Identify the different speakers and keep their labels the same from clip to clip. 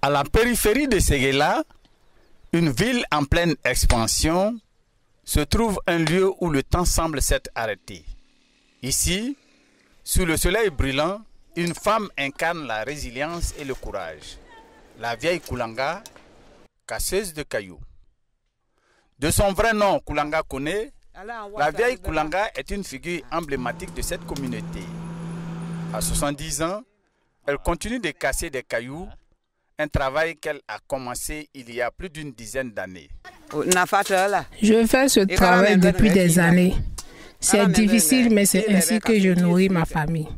Speaker 1: À la périphérie de Séguéla, une ville en pleine expansion, se trouve un lieu où le temps semble s'être arrêté. Ici, sous le soleil brûlant, une femme incarne la résilience et le courage. La vieille Koulanga, casseuse de cailloux. De son vrai nom, Koulanga Koné, la vieille Koulanga est une figure emblématique de cette communauté. À 70 ans, elle continue de casser des cailloux, un travail qu'elle a commencé il y a plus d'une dizaine d'années.
Speaker 2: Je fais ce travail depuis des années. C'est difficile, mais c'est ainsi que je nourris ma famille.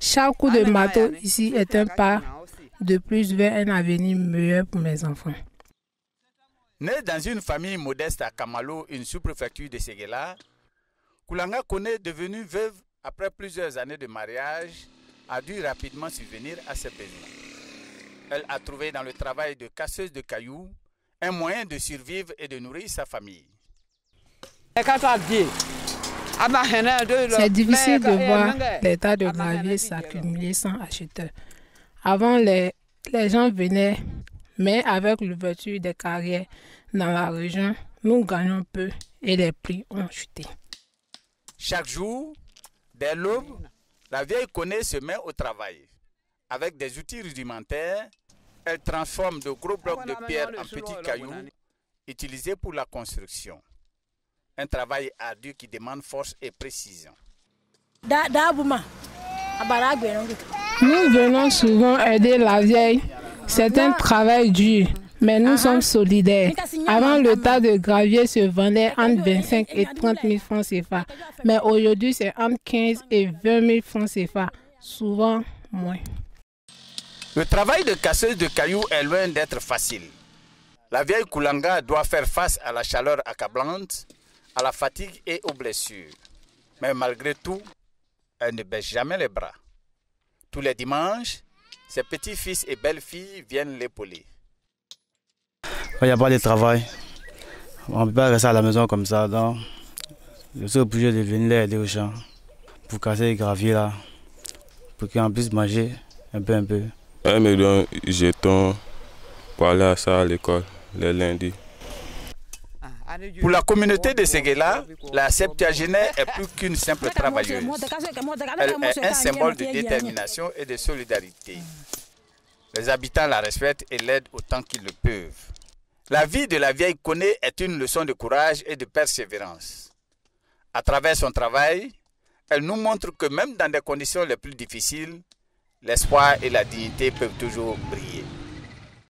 Speaker 2: Chaque coup de marteau ici est un pas de plus vers un avenir meilleur pour mes enfants.
Speaker 1: Née dans une famille modeste à Kamalo, une sous-préfecture de Séguéla, Koulanga Koné, devenue veuve après plusieurs années de mariage, a dû rapidement subvenir à ses besoins. Elle a trouvé dans le travail de casseuse de cailloux un moyen de survivre et de nourrir sa famille.
Speaker 2: C'est difficile de voir les tas de gravier s'accumuler sans acheteur. Avant, les gens venaient, mais avec l'ouverture des carrières dans la région, nous gagnons peu et les prix ont chuté.
Speaker 1: Chaque jour, dès l'aube, la vieille Koné se met au travail. Avec des outils rudimentaires, elle transforme de gros blocs de pierre en petits cailloux utilisés pour la construction. Un travail ardu qui demande force et précision.
Speaker 2: Nous venons souvent aider la vieille. C'est un travail dur, mais nous sommes solidaires. Avant, le tas de gravier se vendait entre 25 et 30 000 francs CFA. Mais aujourd'hui, c'est entre 15 et 20 000 francs CFA. Souvent moins.
Speaker 1: Le travail de casseuse de cailloux est loin d'être facile. La vieille Koulanga doit faire face à la chaleur accablante, à la fatigue et aux blessures. Mais malgré tout, elle ne baisse jamais les bras. Tous les dimanches, ses petits-fils et belles-filles viennent l'épauler.
Speaker 3: Il n'y a pas de travail. On ne peut pas rester à la maison comme ça. Donc, je suis obligé de venir les aider aux gens pour casser les graviers là, pour qu'ils puissent manger un peu.
Speaker 4: Elle me donne jetons pour aller à ça à l'école les lundis.
Speaker 1: Pour la communauté de Séguéla, la septuagénaire est plus qu'une simple travailleuse. Elle est un symbole de détermination et de solidarité. Les habitants la respectent et l'aident autant qu'ils le peuvent. La vie de la vieille Koné est une leçon de courage et de persévérance. À travers son travail, elle nous montre que même dans des conditions les plus difficiles, l'espoir et la dignité peuvent toujours briller.